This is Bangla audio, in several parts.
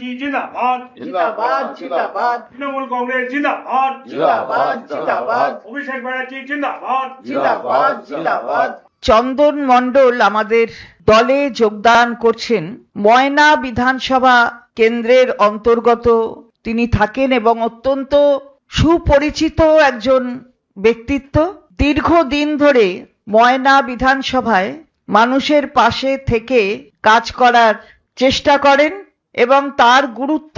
পার্টি জিন্দাবাদ, जिंदाबाद जिंदाबाद তৃণমূল কংগ্রেস জিন্দাবাদ, जिंदाबाद जिंदाबाद অভিষেক ব্যানার্জি জিন্দাবাদ। जिंदाबाद जिंदाबाद। চন্দন মণ্ডল আমাদের দলে যোগদান করছেন। ময়না বিধানসভা কেন্দ্রের অন্তর্গত তিনি থাকেন এবং অত্যন্ত সুপরিচিত একজন ব্যক্তিত্ব। দীর্ঘদিন ধরে ময়না বিধানসভায় মানুষের পাশে থেকে কাজ করার চেষ্টা করেন এবং তার গুরুত্ব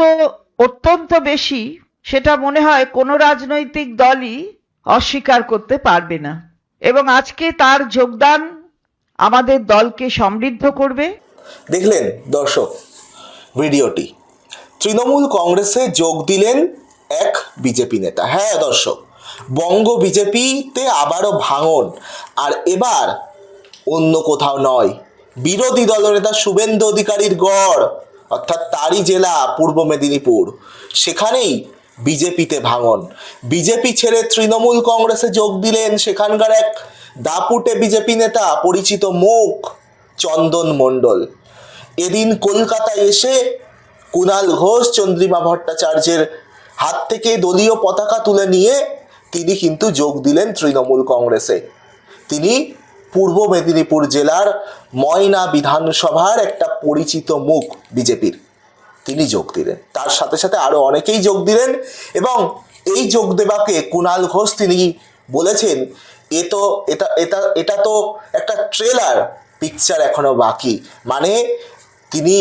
অত্যন্ত বেশি, সেটা মনে হয় কোনো রাজনৈতিক দলই অস্বীকার করতে পারবে না। এবং আজকে তার যোগদান আমাদের দলকে সমৃদ্ধ করবে। দেখলেন দর্শক ভিডিওটি, তৃণমূল কংগ্রেসে যোগ দিলেন এক বিজেপি নেতা। হ্যাঁ দর্শক, বঙ্গ বিজেপিতে আবারও ভাঙন, আর এবার অন্য কোথাও নয়, বিরোধী দলনেতা শুভেন্দু অধিকারীর গড় অর্থাৎ তারই জেলা পূর্ব মেদিনীপুর, সেখানেই বিজেপিতে ভাঙন। বিজেপি ছেড়ে তৃণমূল কংগ্রেসে যোগ দিলেন সেখানকার এক দাপুটে বিজেপি নেতা, পরিচিত মুখ চন্দন মণ্ডল। এদিন কলকাতায় এসে কুণাল ঘোষ, চন্দ্রিমা ভট্টাচার্যের হাত থেকে দলীয় পতাকা তুলে নিয়ে তিনি কিন্তু যোগ দিলেন তৃণমূল কংগ্রেসে। তিনি পূর্ব মেদিনীপুর জেলার ময়না বিধানসভার একটা পরিচিত মুখ বিজেপির, তিনি যোগ দিলেন। তার সাথে সাথে আরো অনেকেই যোগ দিলেন এবং এই যোগ দেবাকে কুণাল ঘোষ তিনি বলেছেন এটা তো একটা ট্রেলার, পিকচার এখনো বাকি। মানে তিনি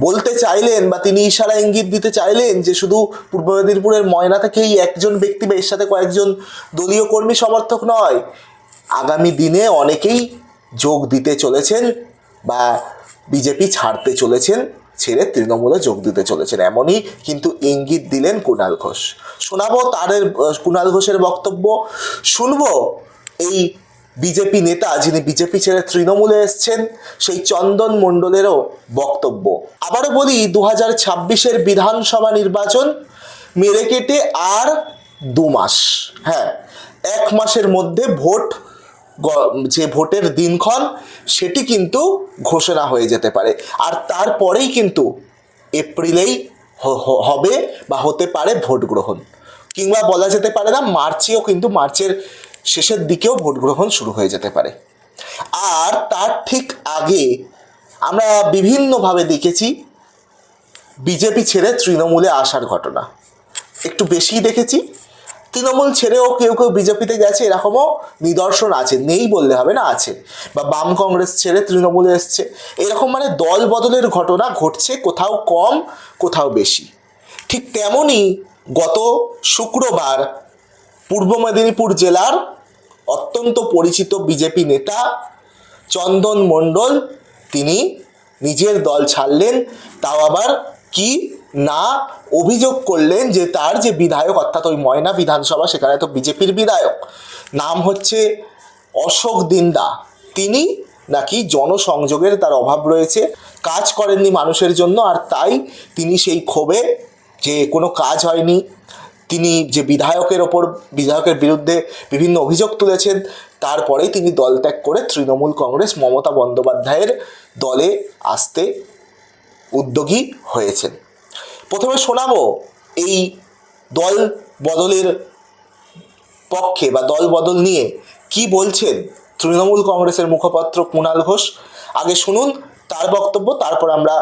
বলতে চাইলেন বা তিনি ইশারা ইঙ্গিত দিতে চাইলেন যে শুধু পূর্ব মেদিনীপুরের ময়না থেকেই একজন ব্যক্তি বা এর সাথে কয়েকজন দলীয় কর্মী সমর্থক নয়, আগামী দিনে অনেকেই যোগ দিতে চলেছেন বা বিজেপি ছাড়তে চলেছেন, ছেড়ে তৃণমূলে যোগ দিতে চলেছেন, এমনই কিন্তু ইঙ্গিত দিলেন কুণাল ঘোষ। শোনাবো কুণাল ঘোষের বক্তব্য, শুনবো এই বিজেপি নেতা যিনি বিজেপি ছেড়ে তৃণমূলে এসছেন সেই চন্দন মণ্ডলেরও বক্তব্য। আবারও বলি, 2026-এর বিধানসভা নির্বাচন মেরে কেটে আর 2 মাস, হ্যাঁ 1 মাসের মধ্যে যে ভোটের দিনক্ষণ সেটি কিন্তু ঘোষণা হয়ে যেতে পারে, আর তারপরেই কিন্তু এপ্রিলেই হবে বা হতে পারে ভোট গ্রহণ, কিংবা বলা যেতে পারে না মার্চেও, কিন্তু মার্চের শেষের দিকেও ভোট গ্রহণ শুরু হয়ে যেতে পারে। আর তার ঠিক আগে আমরা বিভিন্নভাবে দেখেছি বিজেপি ছেড়ে তৃণমূলে আসার ঘটনা, একটু বেশিই দেখেছি। তৃণমূল ছেড়েও কেউ কেউ বিজেপিতে গেছে, এরকমও নিদর্শন আছে, নেই বললে হবে না, আছে। বা বাম কংগ্রেস ছেড়ে তৃণমূলে এসছে, এরকম মানে দল বদলের ঘটনা ঘটছে, কোথাও কম কোথাও বেশি। ঠিক তেমনই গত শুক্রবার পূর্ব মেদিনীপুর জেলার অত্যন্ত পরিচিত বিজেপি নেতা চন্দন মণ্ডল তিনি নিজের দল ছাড়লেন, তাও আবার কি না অভিযোগ করলেন যে তার যে বিধায়ক, অর্থাৎ ওই ময়না বিধানসভা, সেখানে তো বিজেপির বিধায়ক, নাম হচ্ছে অশোক দিন্দা, তিনি নাকি জনসংযোগের তার অভাব রয়েছে, কাজ করেননি মানুষের জন্য, আর তাই তিনি সেই ক্ষোভে যে কোনো কাজ হয়নি, তিনি যে বিধায়কের বিরুদ্ধে বিভিন্ন অভিযোগ তুলেছেন, তারপরেই তিনি দল ত্যাগ করে তৃণমূল কংগ্রেস মমতা বন্দ্যোপাধ্যায়ের দলে আসতে উদ্যোগী হয়েছেন। প্রথমে শোনাবো এই দল বদলের পক্ষে বা দল বদল নিয়ে কি বলছেন তৃণমূল কংগ্রেসের মুখপাত্র কুণাল ঘোষ। আগে শুনুন তার বক্তব্য, তারপর আমরা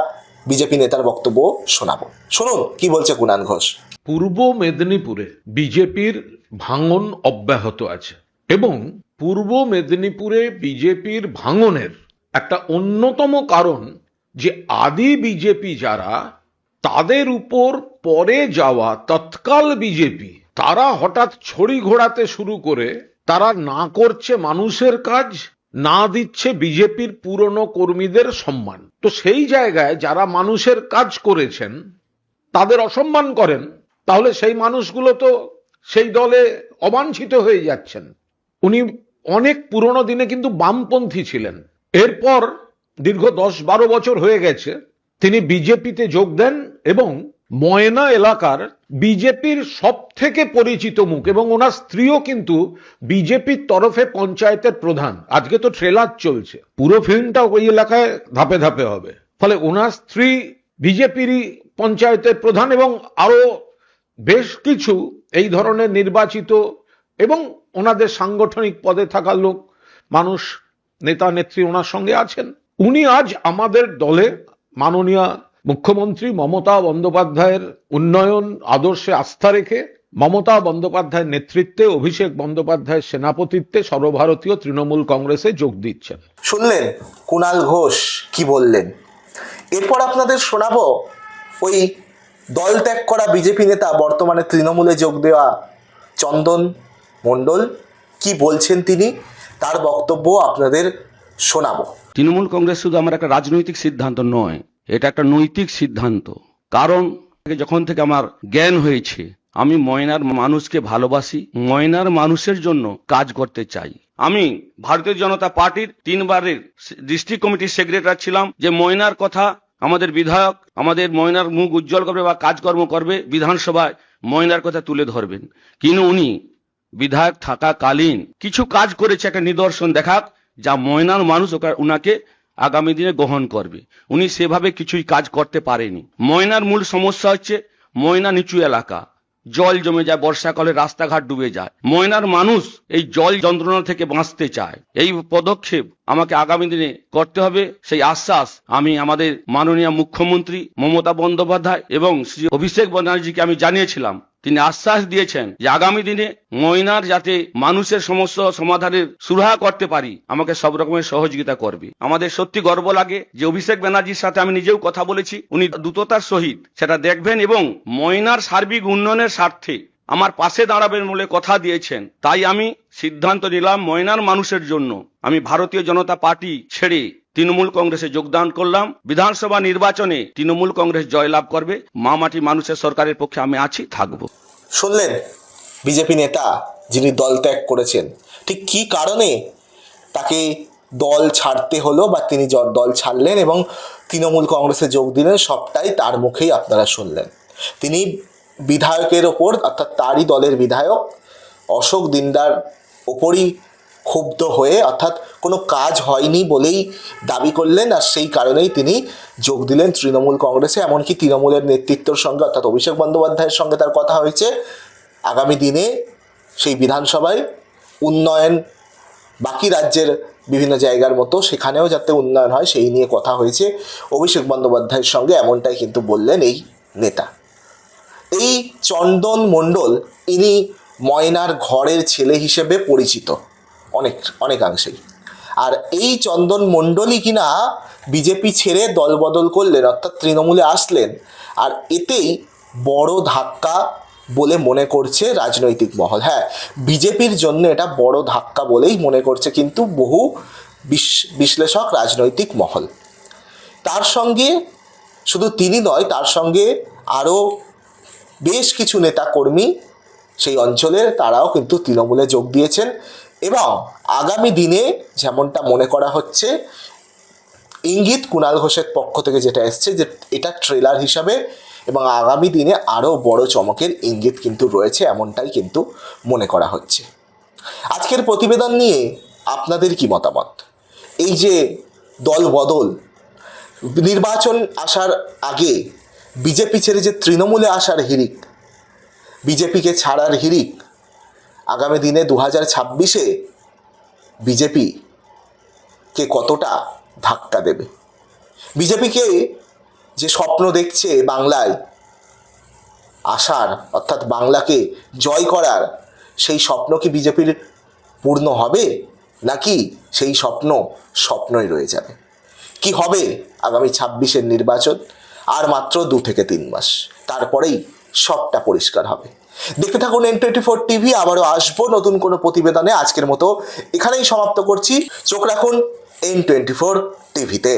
বিজেপি নেতার বক্তব্য শোনাবো। শুনুন কি বলছে কুণাল ঘোষ। পূর্ব মেদিনীপুরে বিজেপির ভাঙন অব্যাহত আছে এবং পূর্ব মেদিনীপুরে বিজেপির ভাঙনের একটা অন্যতম কারণ যে আদি বিজেপি যারা, তাদের উপর পরে যাওয়া তৎকাল বিজেপি, তারা হঠাৎ ছড়ি ঘোরাতে শুরু করে তারা না করছে মানুষের কাজ, না দিচ্ছে বিজেপির পুরনো কর্মীদের সম্মান। তো সেই জায়গায় যারা মানুষের কাজ করেছেন তাদের অসম্মান করেন, তাহলে সেই মানুষগুলো তো সেই দলে অবাঞ্ছিত হয়ে যাচ্ছেন। উনি অনেক পুরনো দিনে কিন্তু বামপন্থী ছিলেন, এরপর দীর্ঘ 10-12 বছর হয়ে গেছে তিনি বিজেপিতে যোগ দেন এবং ময়না এলাকার বিজেপির সব থেকে পরিচিত মুখ, এবং ওনার স্ত্রীও কিন্তু বিজেপির তরফে পঞ্চায়েতের প্রধান। আজকে তো ট্রেলার চলছে, পুরো ফিল্মটা ওই এলাকায় ধাপে ধাপে হবে, ফলে ওনার স্ত্রী বিজেপিরই পঞ্চায়েতের প্রধান এবং আরো বেশ কিছু এই ধরনের নির্বাচিত এবং ওনাদের সাংগঠনিক পদে থাকা লোক মানুষ নেতা নেত্রী ওনার সঙ্গে আছেন। উনি আজ আমাদের দলে মাননীয় মুখ্যমন্ত্রী মমতা বন্দ্যোপাধ্যায়ের উন্নয়ন আদর্শে আস্থা রেখে মমতা বন্দ্যোপাধ্যায়ের নেতৃত্বে অভিষেক বন্দ্যোপাধ্যায়ের সেনাপতিত্বে সর্বভারতীয় তৃণমূল কংগ্রেসে যোগ দিচ্ছেন। শুনলেন কুণাল ঘোষ কি বললেন। এরপর আপনাদের শোনাবো ওই দল ত্যাগ করা বিজেপি নেতা বর্তমানে তৃণমূলে যোগ দেওয়া চন্দন মণ্ডল কি বলছেন তিনি, তার বক্তব্য আপনাদের শোনাবো। তৃণমূল কংগ্রেস শুধু আমার একটা রাজনৈতিক সিদ্ধান্ত নয়, এটা একটা নৈতিক সিদ্ধান্ত। কারণ যখন থেকে আমার জ্ঞান হয়েছে আমি ময়নার মানুষকে ভালোবাসি, ময়নার মানুষের জন্য কাজ করতে চাই। আমি ভারতীয় জনতা পার্টির 3 বারের ডিস্ট্রিক্ট কমিটির সেক্রেটারি ছিলাম, যে ময়নার কথা আমাদের বিধায়ক আমাদের ময়নার মুখ উজ্জ্বল করবে বা কাজকর্ম করবে, বিধানসভায় ময়নার কথা তুলে ধরবেন। কিন্তু উনি বিধায়ক থাকাকালীন কিছু কাজ করেছে, একটা নিদর্শন দেখাক যা ময়নার মানুষ ওনাকে আগামী দিনে গ্রহণ করবে। উনি সেভাবে কিছুই কাজ করতে পারেনি। ময়নার মূল সমস্যা হচ্ছে ময়না নিচু এলাকা, জল জমে যায়, বর্ষাকালে রাস্তাঘাট ডুবে যায়। ময়নার মানুষ এই জল যন্ত্রণা থেকে বাঁচতে চায়। এই পদক্ষেপ আমাকে আগামী দিনে করতে হবে, সেই আশ্বাস আমি আমাদের মাননীয় মুখ্যমন্ত্রী মমতা বন্দ্যোপাধ্যায় এবং শ্রী অভিষেক ব্যানার্জিকে আমি জানিয়েছিলাম। তিনি আশ্বাস দিয়েছেন যে আগামী দিনে ময়নার যাতে মানুষের সমস্যা সমাধানের সুরাহা করতে পারি, আমাকে সব রকমের সহযোগিতা করবে। আমাদের সত্যি গর্ব লাগে যে অভিষেক ব্যানার্জির সাথে আমি নিজেও কথা বলেছি, উনি দ্রুততার সহিত সেটা দেখবেন এবং ময়নার সার্বিক উন্নয়নের স্বার্থে আমার পাশে দাঁড়াবেন বলে কথা দিয়েছেন। তাই আমি সিদ্ধান্ত নিলাম ময়নার মানুষের জন্য আমি ভারতীয় জনতা পার্টি ছেড়ে তৃণমূল কংগ্রেসে যোগদান করলাম। বিধানসভা নির্বাচনে তৃণমূল কংগ্রেস জয়লাভ করবে। মাটি মানুষের সরকারের পক্ষে আমি আছি, থাকবো। শুনলেন বিজেপি নেতা যিনি দল ত্যাগ করেছেন, ঠিক কি কারণে তাকে দল ছাড়তে হলো বা তিনি দল ছাড়লেন এবং তৃণমূল কংগ্রেসে যোগ দিলেন, সবটাই তার মুখেই আপনারা শুনলেন। তিনি বিধায়কের ওপর অর্থাৎ তারই দলের বিধায়ক অশোক দিন্দার ওপরই ক্ষুব্ধ হয়ে অর্থাৎ কোনো কাজ হয়নি বলেই দাবি করলেন, আর সেই কারণেই তিনি যোগ দিলেন তৃণমূল কংগ্রেসে। এমনকি তৃণমূলের নেতৃত্বর সঙ্গে অর্থাৎ অভিষেক বন্দ্যোপাধ্যায়ের সঙ্গে তার কথা হয়েছে আগামী দিনে সেই বিধানসভায় উন্নয়ন বাকি রাজ্যের বিভিন্ন জায়গার মতো সেখানেও যাতে উন্নয়ন হয় সেই নিয়ে কথা হয়েছে অভিষেক বন্দ্যোপাধ্যায়ের সঙ্গে, এমনটাই কিন্তু বললেন এই নেতা। এই চন্দন মণ্ডল ইনি ময়নার ঘরের ছেলে হিসেবে পরিচিত অনেকাংশেই। আর এই চন্দন মণ্ডলই কিনা বিজেপি ছেড়ে দল বদল করলেন অর্থাৎ তৃণমূলে আসলেন, আর এতেই বড় ধাক্কা বলে মনে করছে রাজনৈতিক মহল। হ্যাঁ, বিজেপির জন্য এটা বড় ধাক্কা বলেই মনে করছে কিন্তু বহু বিশ্লেষক, রাজনৈতিক মহল। তার সঙ্গে শুধু তিনি নয়, তার সঙ্গে আরও বেশ কিছু নেতাকর্মী সেই অঞ্চলের তারাও কিন্তু তৃণমূলে যোগ দিয়েছেন এবং আগামী দিনে যেমনটা মনে করা হচ্ছে, ইঙ্গিত কুণাল ঘোষের পক্ষ থেকে যেটা এসছে যে এটা ট্রেলার হিসাবে এবং আগামী দিনে আরও বড় চমকের ইঙ্গিত কিন্তু রয়েছে, এমনটাই কিন্তু মনে করা হচ্ছে। আজকের প্রতিবেদন নিয়ে আপনাদের কি মতামত? এই যে দল বদল, নির্বাচন আসার আগে বিজেপি ছেড়ে যে তৃণমূলে আসার হিড়িক, বিজেপিকে ছাড়ার হিড়িক, আগামী দিনে 2026-এ বিজেপিকে কতটা ধাক্কা দেবে? বিজেপিকে যে স্বপ্ন দেখছে বাংলায় আসার অর্থাৎ বাংলাকে জয় করার, সেই স্বপ্ন কি বিজেপির পূর্ণ হবে নাকি সেই স্বপ্নই রয়ে যাবে? কি হবে আগামী 26-এর নির্বাচন? আর মাত্র 2 থেকে 3 মাস, তারপরেই সবটা পরিষ্কার হবে। দেখতে থাকুন N24 টিভি, আবারও আসবো নতুন কোনো প্রতিবেদনে। আজকের মতো এখানেই সমাপ্ত করছি। চোখ রাখুন N24 টিভিতে।